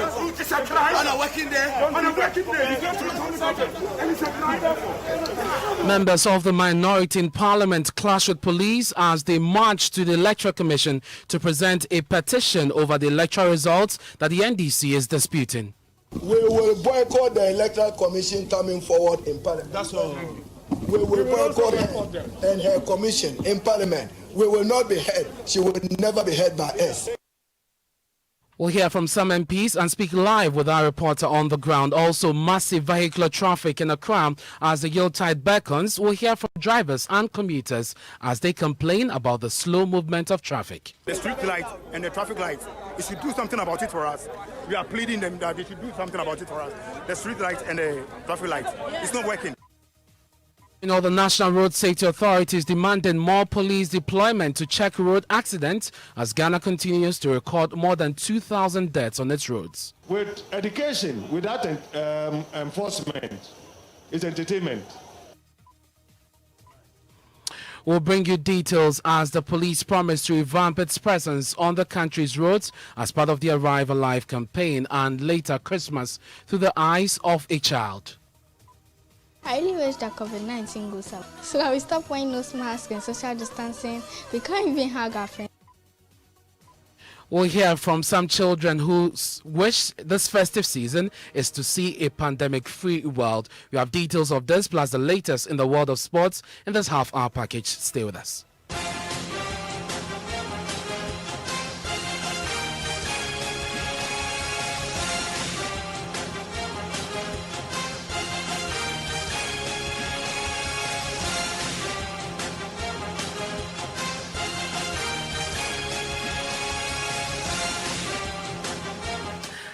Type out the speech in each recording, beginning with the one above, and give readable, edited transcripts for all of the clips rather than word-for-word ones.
It's a crime. On a working day. On a working day. You go to the hospital and it's a crime. Members of the minority in parliament clash with police as they march to the Electoral Commission to present a petition over the electoral results that the NDC is disputing. We will boycott the Electoral Commission coming forward in parliament. That's all. We will boycott her and her commission in parliament. We will not be heard. She will never be heard by us. We'll hear from some MPs and speak live with our reporter on the ground. Also, massive vehicular traffic in Accra as the Yuletide beckons. We'll hear from drivers and commuters as they complain about the slow movement of traffic. The street lights and the traffic lights, they should do something about it for us. We are pleading them that they should do something about it for us. The street lights and the traffic lights, it's not working. You know, the National Road Safety Authority is demanding more police deployment to check road accidents as Ghana continues to record more than 2,000 deaths on its roads. With education, without enforcement, it's entertainment. We'll bring you details as the police promise to revamp its presence on the country's roads as part of the Arrive Alive campaign and later Christmas through the eyes of a child. I really wish that COVID-19 goes up so that we stop wearing nose masks and social distancing. We can't even hug our friends. We'll hear from some children who wish this festive season is to see a pandemic-free world. We have details of this plus the latest in the world of sports in this half-hour package. Stay with us.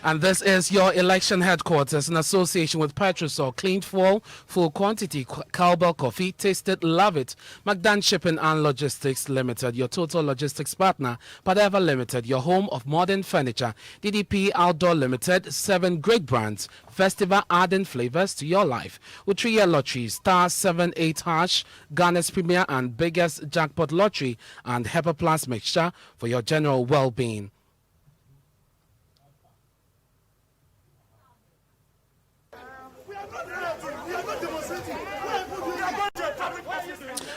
And this is your election headquarters in association with Petrosol, Clean Fuel, Full Quantity, Cowbell Coffee, Taste It, Love It, McDan Shipping and Logistics Limited, your total logistics partner, Padeva Limited, your home of modern furniture, DDP Outdoor Limited, 7 great brands, Festival adding flavors to your life. With 3-year lottery, star 78 hash, Ghana's premier and biggest jackpot lottery, and Hepa Plus mixture for your general well-being.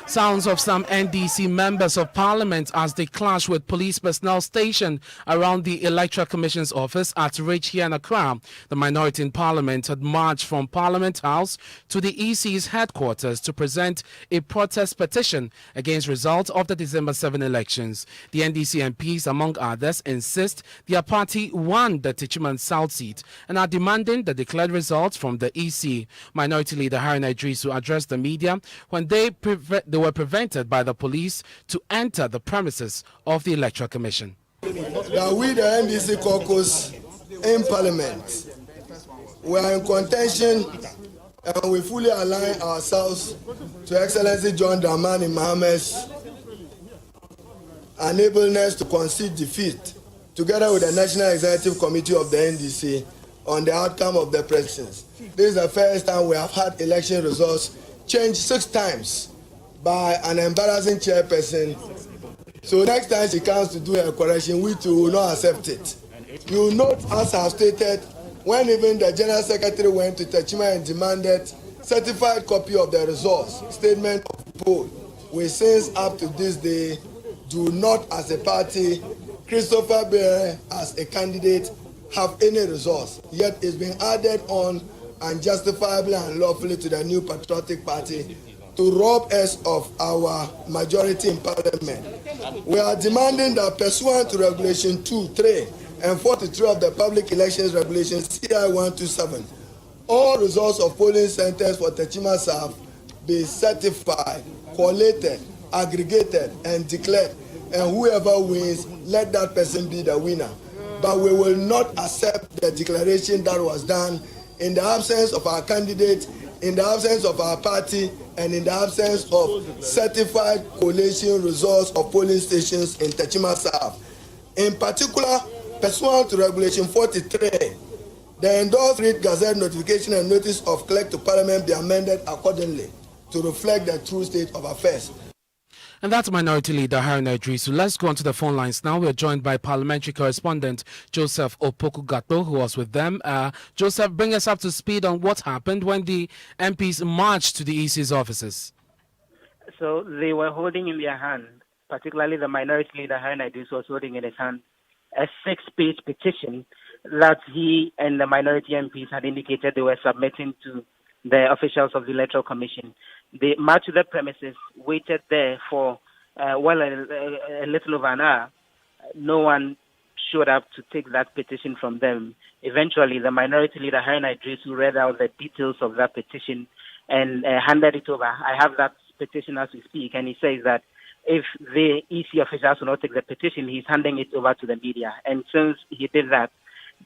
Sounds of some NDC members of parliament as they clash with police personnel stationed around the Electoral Commission's office at Ridge here in Accra. The minority in parliament had marched from Parliament House to the EC's headquarters to present a protest petition against results of the December 7 elections. The NDC MPs, among others, insist their party won the Techiman South seat and are demanding the declared results from the EC. Minority leader Haruna Idrisu addressed the media when they were prevented by the police to enter the premises of the Electoral Commission. That we, the NDC caucus in Parliament, we are in contention and we fully align ourselves to Excellency John Dramani Mahamad's unableness to concede defeat, together with the National Executive Committee of the NDC, on the outcome of the presidency. This is the first time we have had election results changed 6 times by an embarrassing chairperson. So next time she comes to do her correction, we too will not accept it. You note, as I have stated, when even the General Secretary went to Techima and demanded certified copy of the results, statement of poll, we since up to this day do not as a party, Christopher Bear as a candidate, have any results. Yet it's been added on unjustifiably and lawfully to the new patriotic party to rob us of our majority in Parliament. We are demanding that pursuant to Regulation 2, 3, and 43 of the Public Elections Regulation CI 127, all results of polling centers for Techima South be certified, collated, aggregated, and declared, and whoever wins, let that person be the winner. But we will not accept the declaration that was done in the absence of our candidate, in the absence of our party, and in the absence of certified collation results of polling stations in Techima South. In particular, pursuant to Regulation 43, the endorsed Read Gazette notification and notice of clerk to Parliament be amended accordingly to reflect the true state of affairs. And that's Minority Leader Haruna Idrisu. Let's go on to the phone lines now. We're joined by parliamentary correspondent Joseph Opoku-Gato, who was with them. Joseph, bring us up to speed on what happened when the MPs marched to the EC's offices. So they were holding in their hand, particularly the Minority Leader Haruna Idrisu was holding in his hand a 6-page petition that he and the minority MPs had indicated they were submitting to the officials of the Electoral Commission. They marched to the premises, waited there for a little over an hour. No one showed up to take that petition from them. Eventually, the Minority Leader Haruna Idrisu read out the details of that petition and handed it over. I have that petition as we speak, and he says that if the EC officials will not take the petition, he's handing it over to the media. And since he did that,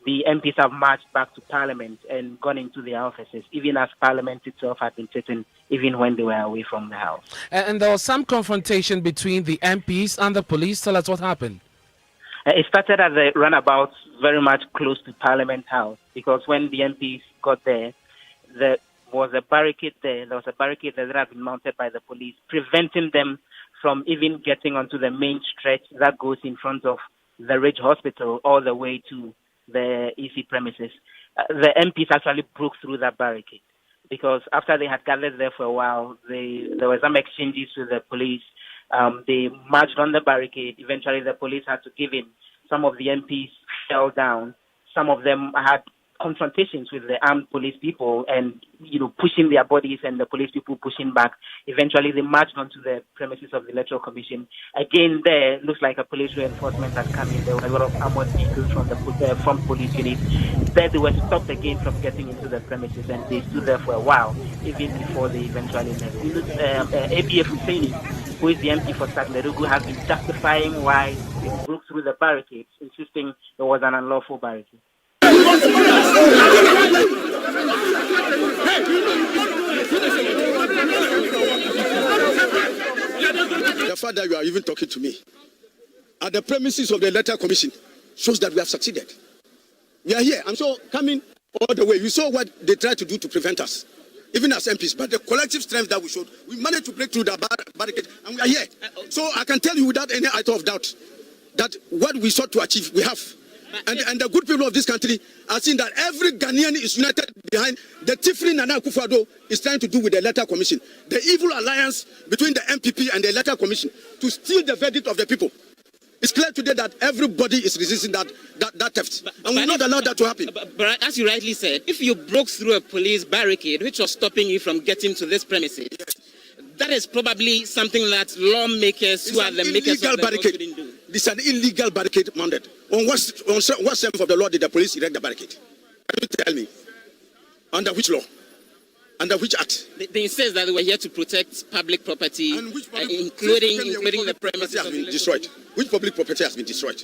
the MPs have marched back to Parliament and gone into their offices, even as Parliament itself had been sitting, even when they were away from the House. And there was some confrontation between the MPs and the police. Tell us what happened. It started at the runabout, very much close to Parliament House, because when the MPs got there was a barricade there. There was a barricade that had been mounted by the police, preventing them from even getting onto the main stretch that goes in front of the Ridge Hospital all the way to the EC premises. The MPs actually broke through that barricade because after they had gathered there for a while, there were some exchanges with the police. They marched on the barricade. Eventually, the police had to give in. Some of the MPs fell down. Some of them had confrontations with the armed police people and, pushing their bodies and the police people pushing back. Eventually, they marched onto the premises of the Electoral Commission. Again, there looks like a police reinforcement had come in. There were a lot of armored vehicles from police units. There they were stopped again from getting into the premises, and they stood there for a while, even before they eventually left. ABF Husseini, who is the MP for Sagnerugu, has been justifying why they broke through the barricades, insisting there was an unlawful barricade. The fact that you are even talking to me at the premises of the Electoral Commission shows that we have succeeded. We are here. I'm sure coming all the way. You saw what they tried to do to prevent us, even as MPs. But the collective strength that we showed, we managed to break through the barricade, and we are here. So I can tell you without any item of doubt that what we sought to achieve, we have. And the good people of this country are seeing that every Ghanaian is united behind the Tifri Nana Akufo-Addo is trying to do with the Electoral Commission. The evil alliance between the MPP and the Electoral Commission to steal the verdict of the people. It's clear today that everybody is resisting that theft. And we're not allowed that to happen. But as you rightly said, if you broke through a police barricade which was stopping you from getting to this premises, that is probably something that lawmakers who are the makers of the law shouldn't do. This is an illegal barricade mounted. On what sense of the law did the police erect the barricade? Can you tell me? Under which law? Under which act? They insist that they were here to protect public property, including the premises has been destroyed. Which public property has been destroyed?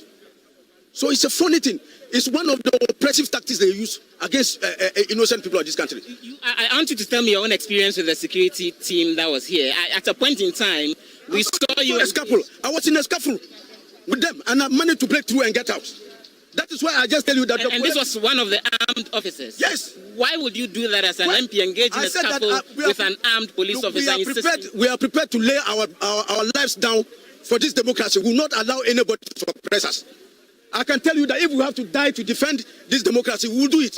So it's a funny thing. It's one of the oppressive tactics they use against innocent people of this country. I want you to tell me your own experience with the security team that was here. At a point in time, we saw you... I was in a scuffle with them, and I managed to break through and get out. That is why I just tell you that... And this was one of the armed officers? Yes. Why would you do that as an MP, engage in a scuffle with an armed police officer? We are prepared to lay our lives down for this democracy. We will not allow anybody to oppress us. I can tell you that if we have to die to defend this democracy, we will do it.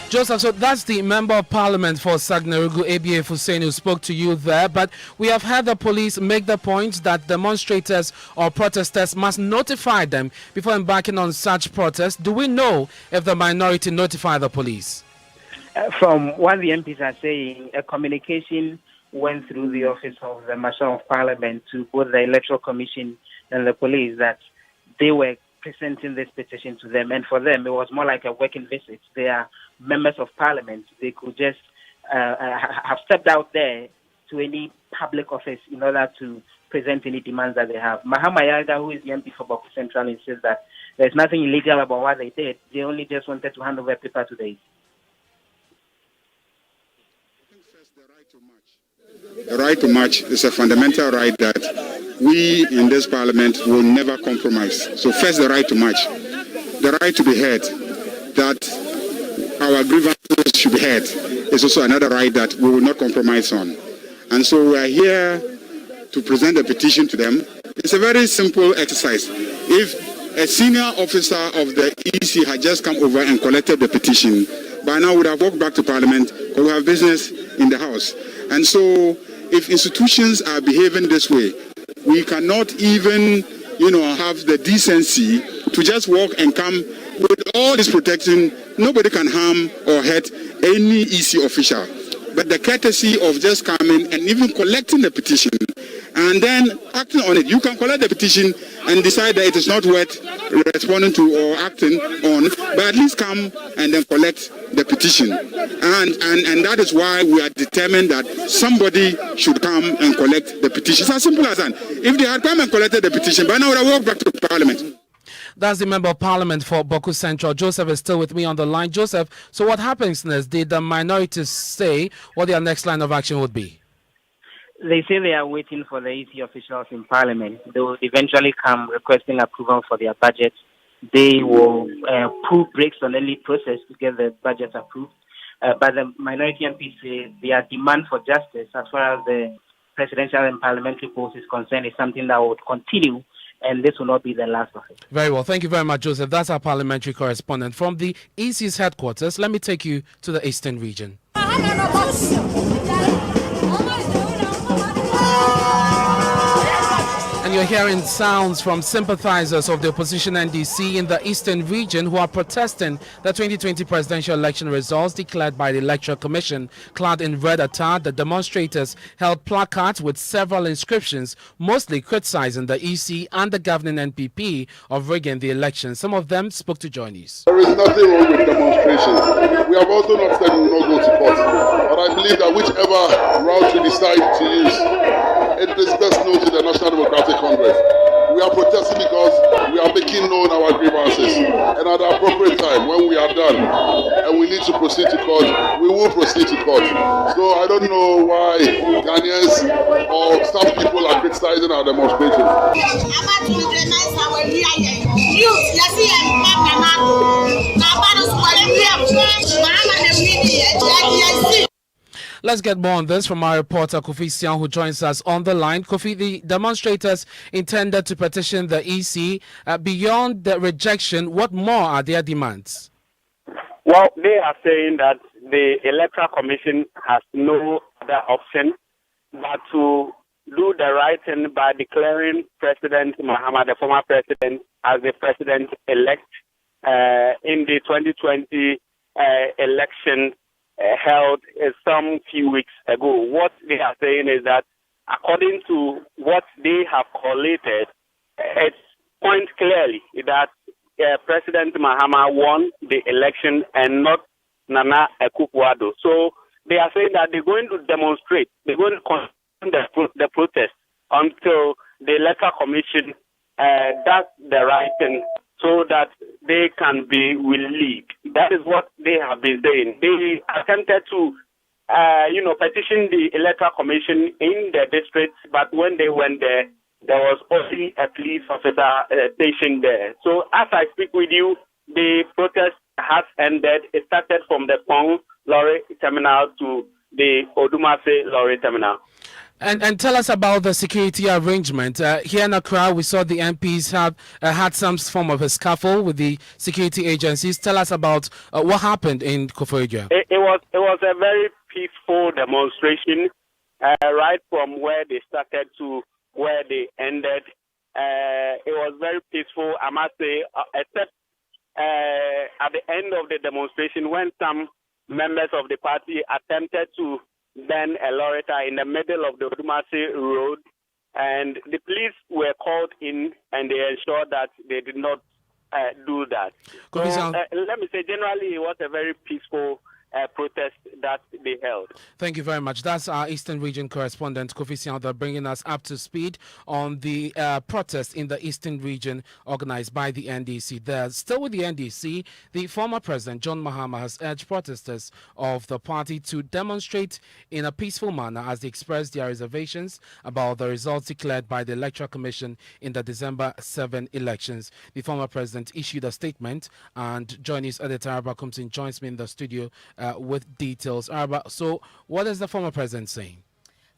Joseph, so that's the Member of Parliament for Sagnerugu, ABF Hussein, who spoke to you there. But we have had the police make the point that demonstrators or protesters must notify them before embarking on such protests. Do we know if the minority notify the police? From what the MPs are saying, a communication went through the office of the Marshal of Parliament to both the Electoral Commission and the police that they were presenting this petition to them. And for them, it was more like a working visit. They are members of Parliament. They could just have stepped out there to any public office in order to present any demands that they have. Mahama Yalda, who is the MP for Boku Central, insists that there's nothing illegal about what they did. They only just wanted to hand over paper to the The right to march is a fundamental right that we in this parliament will never compromise. So first, the right to march, the right to be heard, that our grievances should be heard, is also another right that we will not compromise on. And so we are here to present a petition to them. It's a very simple exercise. If a senior officer of the EC had just come over and collected the petition, by now we would have walked back to Parliament because we have business in the House. And so if institutions are behaving this way, we cannot even, have the decency to just walk and come with all this protection. Nobody can harm or hurt any EC official. But the courtesy of just coming and even collecting the petition and then acting on it. You can collect the petition and decide that it is not worth responding to or acting on, but at least come and then collect the petition. And that is why we are determined that somebody should come and collect the petition. It's as simple as that. If they had come and collected the petition, by now we would have walked back to Parliament. That's the Member of Parliament for Boku Central. Joseph is still with me on the line. Joseph, so what happens next? Did the minorities say what their next line of action would be? They say they are waiting for the EC officials in Parliament. They will eventually come requesting approval for their budget. They will pull brakes on any process to get the budget approved. But the minority MPs say their demand for justice as far as the presidential and parliamentary polls is concerned is something that would continue, and this will not be the last of it. Very well. Thank you very much, Joseph. That's our parliamentary correspondent. From the EC's headquarters, let me take you to the Eastern region. And you're hearing sounds from sympathizers of the opposition NDC in the Eastern region who are protesting the 2020 presidential election results declared by the Electoral Commission. Clad in red attire, the demonstrators held placards with several inscriptions, mostly criticizing the EC and the governing NPP of rigging the election. Some of them spoke to Joy News. There is nothing wrong with demonstrations. We have also not said we will not go to court. But I believe that whichever route we decide to use, it is best known to the National Democratic Congress. We are protesting because we are making known our grievances. And at the appropriate time, when we are done and we need to proceed to court, we will proceed to court. So I don't know why Ghanaians or some people are criticizing our demonstrations. Let's get more on this from our reporter Kofi Sian, who joins us on the line. Kofi, the demonstrators intended to petition the EC. Beyond the rejection, what more are their demands? Well, they are saying that the Electoral Commission has no other option but to do the right thing by declaring President Mahama, the former president, as the president-elect in the 2020 election held some few weeks ago. What they are saying is that according to what they have collated, it points clearly that President Mahama won the election and not Nana Akufo-Addo. So they are saying that they're going to demonstrate, they're going to continue the protest until the Electoral Commission does the right thing so that they can be relieved. That is what they have been saying. They attempted to, petition the Electoral Commission in the district, but when they went there, there was only a police officer stationed there. So as I speak with you, the protest has ended. It started from the Pong lorry terminal to the Odumase lorry terminal. And tell us about the security arrangement. Here in Accra, we saw the MPs have had some form of a scuffle with the security agencies. Tell us about what happened in Koforidua. It was a very peaceful demonstration, right from where they started to where they ended. It was very peaceful, I must say, except at the end of the demonstration when some members of the party attempted to burn a lorry in the middle of the Odumase road, and the police were called in and they ensured that they did not do that. So, let me say, generally, it was a very peaceful protest that they held. Thank you very much. That's our Eastern Region correspondent, Kofi Sian, bringing us up to speed on the protest in the Eastern Region organized by the NDC. There, still with the NDC, the former president, John Mahama, has urged protesters of the party to demonstrate in a peaceful manner as they express their reservations about the results declared by the Electoral Commission in the December 7 elections. The former president issued a statement, and Joy News editor Araba Kumsin joins me in the studio with details. Araba, so what is the former president saying?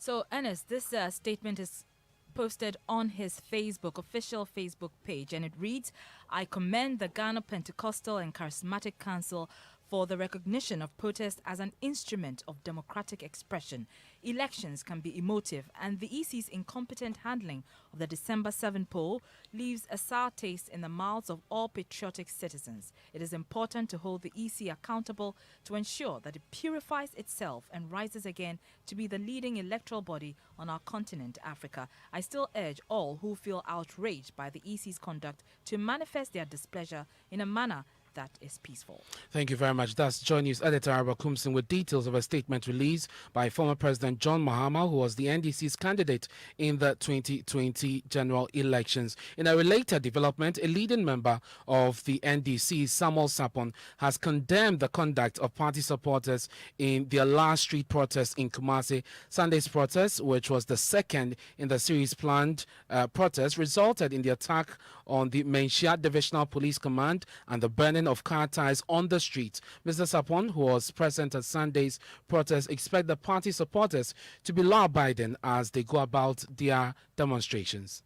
So, Ernest, this statement is posted on his official Facebook page, and it reads, I commend the Ghana Pentecostal and Charismatic Council for the recognition of protest as an instrument of democratic expression. Elections can be emotive, and the EC's incompetent handling of the December 7 poll leaves a sour taste in the mouths of all patriotic citizens. It is important to hold the EC accountable to ensure that it purifies itself and rises again to be the leading electoral body on our continent, Africa. I still urge all who feel outraged by the EC's conduct to manifest their displeasure in a manner that is peaceful. Thank you very much. That's Joy News editor Arba Kumsin with details of a statement released by former President John Mahama, who was the NDC's candidate in the 2020 general elections. In a related development, a leading member of the NDC, Samuel Sapon, has condemned the conduct of party supporters in their last street protest in Kumasi. Sunday's protest, which was the second in the series planned protest, resulted in the attack on the Menchia Divisional Police Command and the burning of car tires on the street. Mr. Sapon, who was present at Sunday's protest, expect the party supporters to be law-abiding as they go about their demonstrations.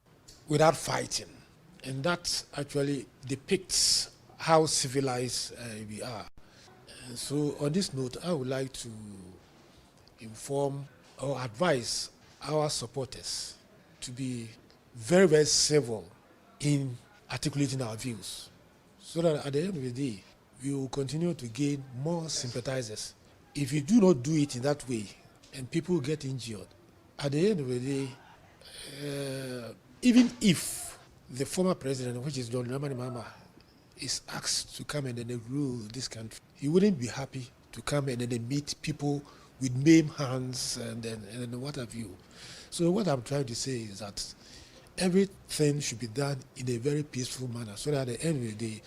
Without fighting. And that actually depicts how civilized we are. And so on this note, I would like to inform or advise our supporters to be very, very civil in articulating our views, so that at the end of the day, we will continue to gain more sympathizers. If you do not do it in that way, and people get injured, at the end of the day, even if the former president, which is John Dramani Mahama, is asked to come and then rule this country, he wouldn't be happy to come and then meet people with maimed hands and then what have you. So what I'm trying to say is that everything should be done in a very peaceful manner, so that at the end of the day,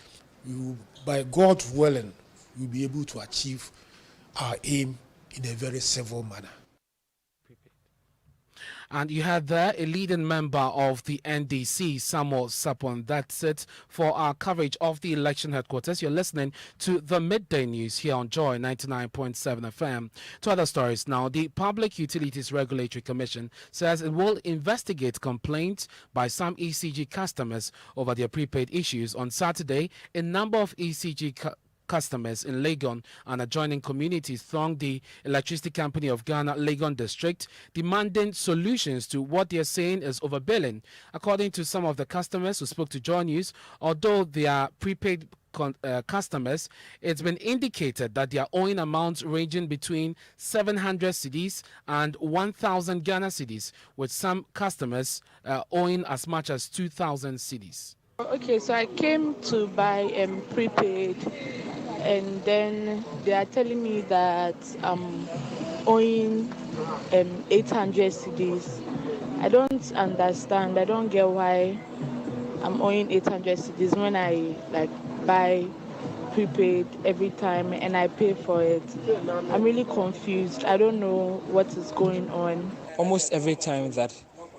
we will, by God's willing, we'll be able to achieve our aim in a very civil manner. And you had there a leading member of the NDC, Samuel Sapon. That's it for our coverage of the election headquarters. You're listening to the Midday News here on Joy 99.7 FM. To other stories now, the Public Utilities Regulatory Commission says it will investigate complaints by some ECG customers over their prepaid issues. On Saturday, a number of ECG customers in Legon and adjoining communities thronged the Electricity Company of Ghana, Legon District, demanding solutions to what they are saying is overbilling. According to some of the customers who spoke to Joy News, although they are prepaid customers, it's been indicated that they are owing amounts ranging between 700 cedis and 1,000 Ghana cedis, with some customers owing as much as 2,000 cedis. Okay, so I came to buy prepaid, and then they are telling me that I'm owing 800 cedis. I don't understand. I don't get why I'm owing 800 cedis when I buy prepaid every time and I pay for it. I'm really confused. I don't know what is going on. Almost every time that,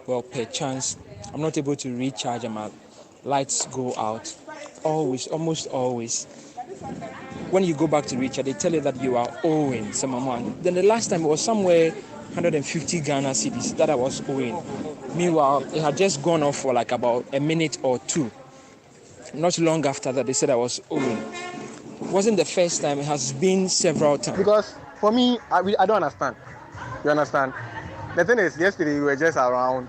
per chance, I'm not able to recharge and my lights go out. Almost always. When you go back to recharge, they tell you that you are owing some amount. Then the last time it was somewhere 150 Ghana cedis that I was owing. Meanwhile, it had just gone off for about a minute or two. Not long after that, they said I was owing. It wasn't the first time, it has been several times. Because for me, I don't understand. You understand? The thing is, yesterday we were just around,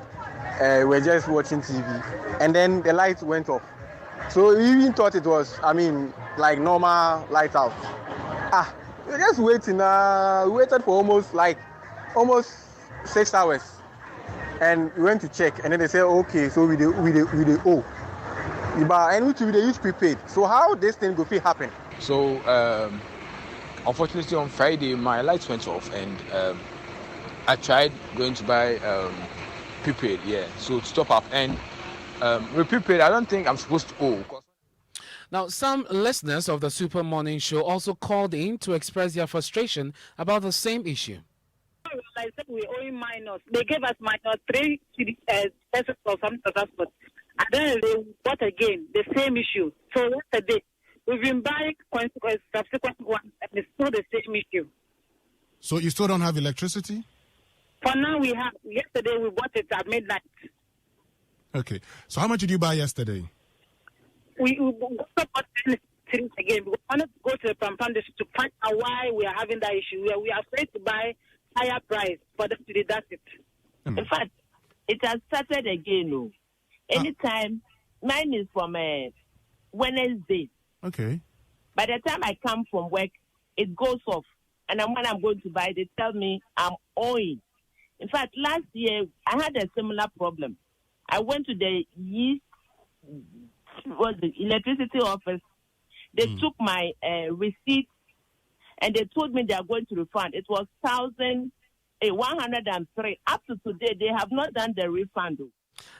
we were just watching TV, and then the lights went off. So we even thought it was, like normal light out. We were just waiting. We waited for almost 6 hours, and we went to check, and then they said, okay, so we owe. And we use prepaid. So how this thing go fit happen? So unfortunately on Friday my lights went off, and I tried going to buy prepaid, so to top up, and with prepaid I don't think I'm supposed to owe. Now, some listeners of the Super Morning Show also called in to express their frustration about the same issue. I said we owe minus. They gave us minus 3 pesos for some transport. And then they bought again the same issue. So yesterday we've been buying subsequent ones, and it's still the same issue. So you still don't have electricity? For now, we have. Yesterday, we bought it at midnight. Okay. So how much did you buy yesterday? We got things again. We wanted to go to the Pampam district to find out why we are having that issue. We are afraid to buy higher price for them to deduct it. In fact, it has started again. No. Anytime, mine is from Wednesday. Okay. By the time I come from work, it goes off. And then when I'm going to buy, they tell me I'm owing. In fact, last year, I had a similar problem. I went to the electricity office. They took my receipt and they told me they are going to refund. It was 1,103. Up to today, they have not done the refund.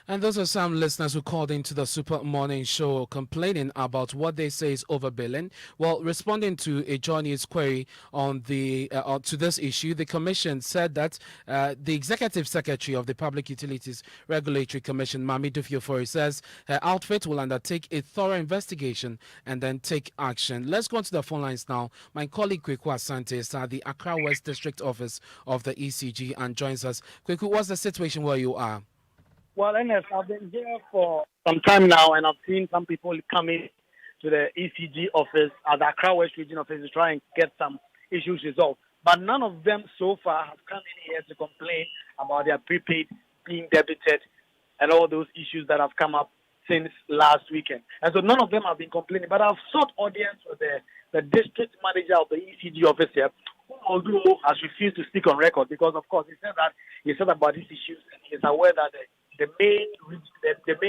And those are some listeners who called into the Super Morning Show complaining about what they say is overbilling. Well, responding to a Johnny's query on the to this issue, the Commission said that the Executive Secretary of the Public Utilities Regulatory Commission, Mami Dufiofori, says her outfit will undertake a thorough investigation and then take action. Let's go on to the phone lines now. My colleague Kweku Asante is at the Accra West District Office of the ECG and joins us. Kweku, what's the situation where you are? Well, Ernest, I've been here for some time now, and I've seen some people coming to the ECG office at the Accra West Region Office to try and get some issues resolved. But none of them so far have come in here to complain about their prepaid being debited and all those issues that have come up since last weekend. And so none of them have been complaining. But I've sought audience with the district manager of the ECG office here, who although has refused to speak on record because, of course, he said about these issues and he is aware that the main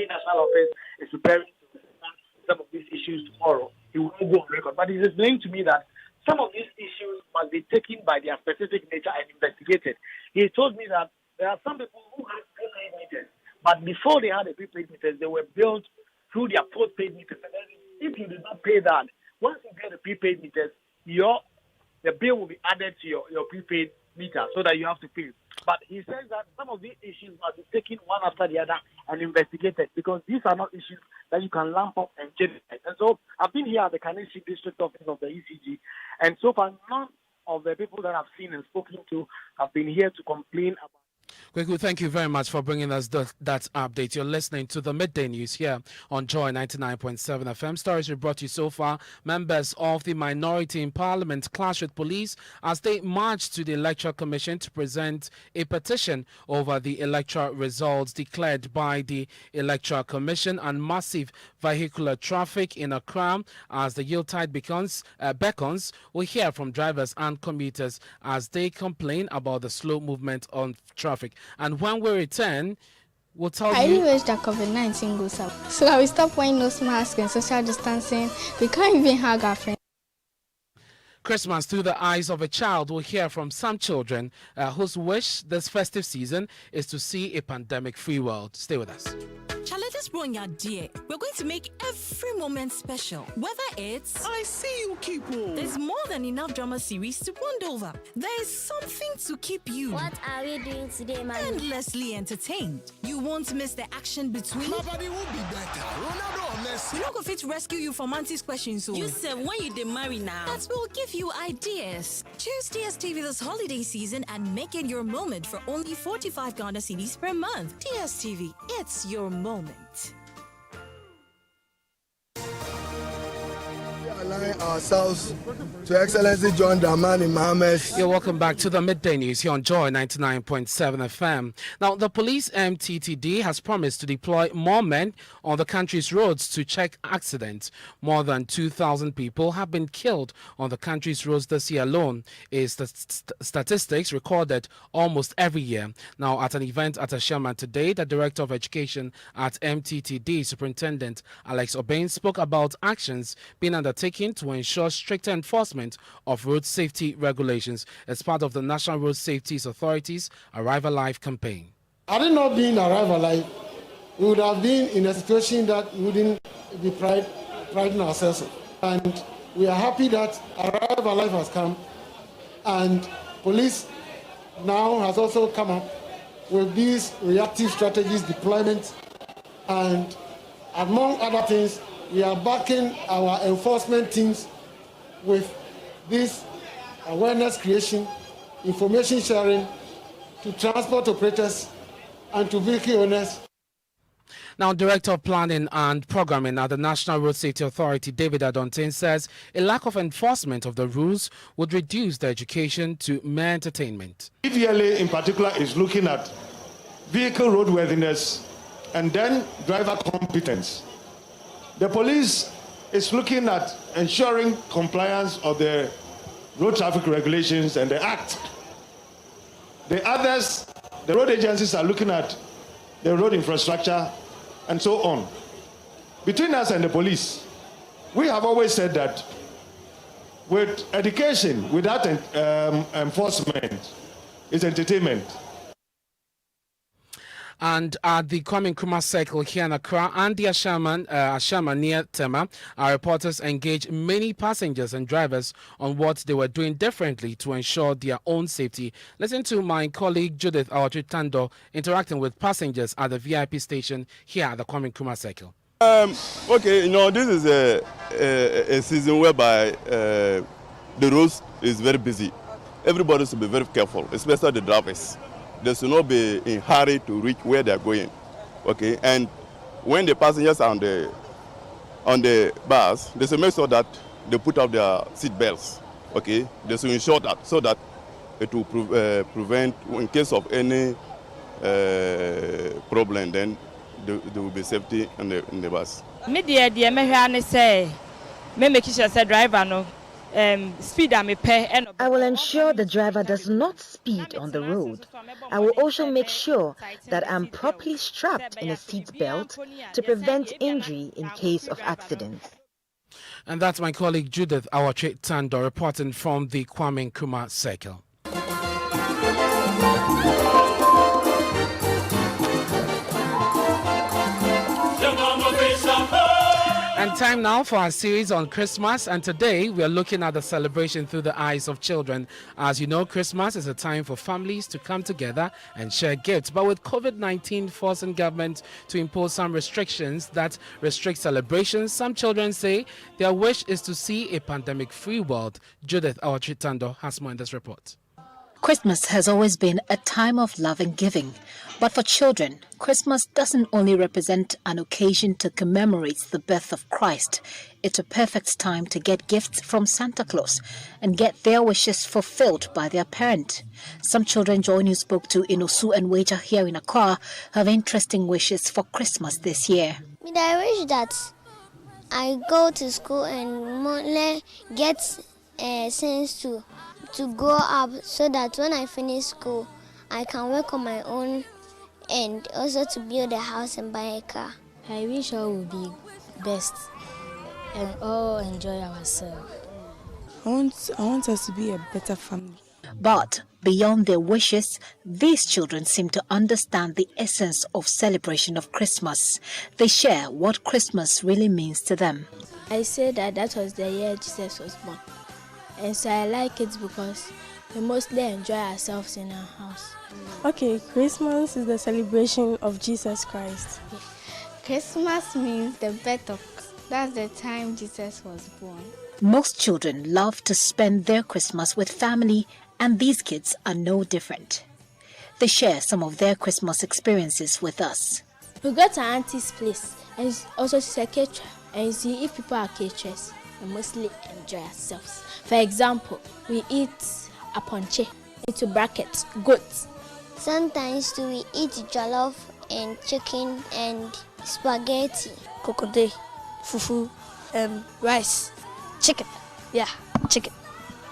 national office is preparing to respond to some of these issues tomorrow. He will not go on record. But he's explaining to me that some of these issues must be taken by their specific nature and investigated. He told me that there are some people who have prepaid meters, but before they had the prepaid meters, they were billed through their postpaid meters. And then if you did not pay that, once you get the prepaid meters, the bill will be added to your prepaid meter so that you have to pay. But he says that some of these issues must be taken one after the other and investigated because these are not issues that you can lump up and change. And so I've been here at the Kaneshie District Office of the ECG, and so far none of the people that I've seen and spoken to have been here to complain about. Kweku, thank you very much for bringing us that update. You're listening to the Midday News here on Joy 99.7 FM. Stories we brought you so far. Members of the minority in Parliament clash with police as they march to the Electoral Commission to present a petition over the electoral results declared by the Electoral Commission and massive vehicular traffic in Accra as the Yuletide beckons. We'll hear from drivers and commuters as they complain about the slow movement on traffic. And when we return, we'll tell I you. really wish that COVID-19 goes up so that we stop wearing nose masks and social distancing. We can't even hug our friends. Christmas through the eyes of a child. We'll hear from some children whose wish this festive season is to see a pandemic-free world. Stay with us. This Bronya dear, we're going to make every moment special. Whether it's I see you, Kipo. There's more than enough drama series to bond over. There is something to keep you. What are we doing today, man? Endlessly entertained. You won't miss the action between. Nobody will be better. Ronaldo or Messi. We're not going to rescue you from Auntie's questions. So you said when you dey marry now. That will give you ideas. Choose DSTV this holiday season and make it your moment for only 45 Ghana cedis per month. DSTV, it's your moment. Align ourselves to Excellency John Dramani Mohammed. You're welcome back to the Midday News here on Joy 99.7 FM. Now, the police MTTD has promised to deploy more men on the country's roads to check accidents. More than 2,000 people have been killed on the country's roads this year alone, is the statistics recorded almost every year. Now, at an event at Ashaiman today, the Director of Education at MTTD, Superintendent Alex Obain, spoke about actions being undertaken to ensure stricter enforcement of road safety regulations as part of the National Road Safety Authority's Arrive Alive campaign. Had it not been Arrive Alive, we would have been in a situation that we wouldn't be priding ourselves on. And we are happy that Arrive Alive has come, and police now has also come up with these reactive strategies deployment, and among other things, we are backing our enforcement teams with this awareness creation, information sharing, to transport operators and to vehicle owners. Now, Director of Planning and Programming at the National Road Safety Authority, David Adontin, says a lack of enforcement of the rules would reduce the education to mere entertainment. DVLA in particular is looking at vehicle roadworthiness and then driver competence. The police is looking at ensuring compliance of the road traffic regulations and the Act. The others, the road agencies, are looking at the road infrastructure and so on. Between us and the police, we have always said that with education, without enforcement, is entertainment. And at the Kwame Nkrumah Circle here in Accra and the Ashama near Tema, our reporters engaged many passengers and drivers on what they were doing differently to ensure their own safety. Listen to my colleague Judith Awatritando interacting with passengers at the VIP station here at the Kwame Nkrumah Circle. Okay, this is a season whereby the roads is very busy. Everybody should be very careful, especially the drivers. They should not be in a hurry to reach where they are going. Okay, and when the passengers are on the bus, they should make sure that they put up their seat belts. Okay, they should ensure that so that it will prevent, in case of any problem, then there will be safety in the bus. Midday, make sure the driver no. Speed I will ensure the driver does not speed on the road. I will also make sure that I'm properly strapped in a seat belt to prevent injury in case of accidents. And that's my colleague Judith Awatritando reporting from the Kwame Nkrumah Circle. And time now for our series on Christmas, and today we are looking at the celebration through the eyes of children. As you know, Christmas is a time for families to come together and share gifts, but with COVID-19 forcing government to impose some restrictions that restrict celebrations, some children say their wish is to see a pandemic-free world. Judith Awatritando has more in this report. Christmas has always been a time of love and giving. But for children, Christmas doesn't only represent an occasion to commemorate the birth of Christ. It's a perfect time to get gifts from Santa Claus and get their wishes fulfilled by their parent. Some children Joy News spoke to Inosu and Wager here in Accra have interesting wishes for Christmas this year. I wish that I go to school and get sense to grow up so that when I finish school, I can work on my own and also to build a house and buy a car. I wish all would be best and all enjoy ourselves. I want us to be a better family. But beyond their wishes, these children seem to understand the essence of celebration of Christmas. They share what Christmas really means to them. I say that was the year Jesus was born. And so I like it because we mostly enjoy ourselves in our house. Okay, Christmas is the celebration of Jesus Christ. Christmas means the birth of, that's the time Jesus was born. Most children love to spend their Christmas with family, and these kids are no different. They share some of their Christmas experiences with us. We go to auntie's place and also see a caterer and see if people are caterers. We mostly enjoy ourselves. For example, we eat a ponche, into brackets, goat. Sometimes we eat jollof and chicken and spaghetti. Kokode, fufu, rice, chicken. Yeah, chicken.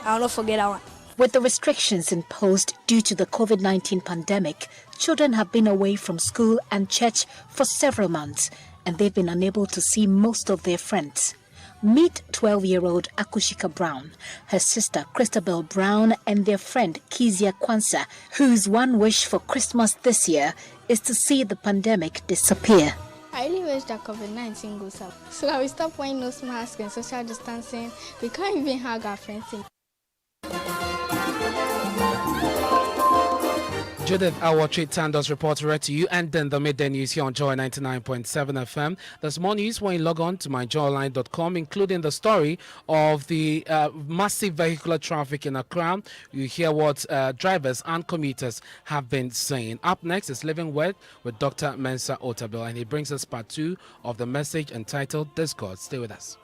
I'll not forget that one. With the restrictions imposed due to the COVID-19 pandemic, children have been away from school and church for several months, and they've been unable to see most of their friends. Meet 12-year-old Akushika Brown, her sister Christabel Brown, and their friend Kezia Kwanzaa, whose one wish for Christmas this year is to see the pandemic disappear. I really wish that COVID-19 goes up so that we stop wearing nose masks and social distancing. We can't even hug our friends. Judith Awatri Tandos report read to you, and then the midday news here on Joy 99.7 FM. There's more news when you log on to myjoyline.com, including the story of the massive vehicular traffic in Accra. You hear what drivers and commuters have been saying. Up next is Living Word with Dr. Mensa Otabil, and he brings us part 2 of the message entitled This God. Stay with us.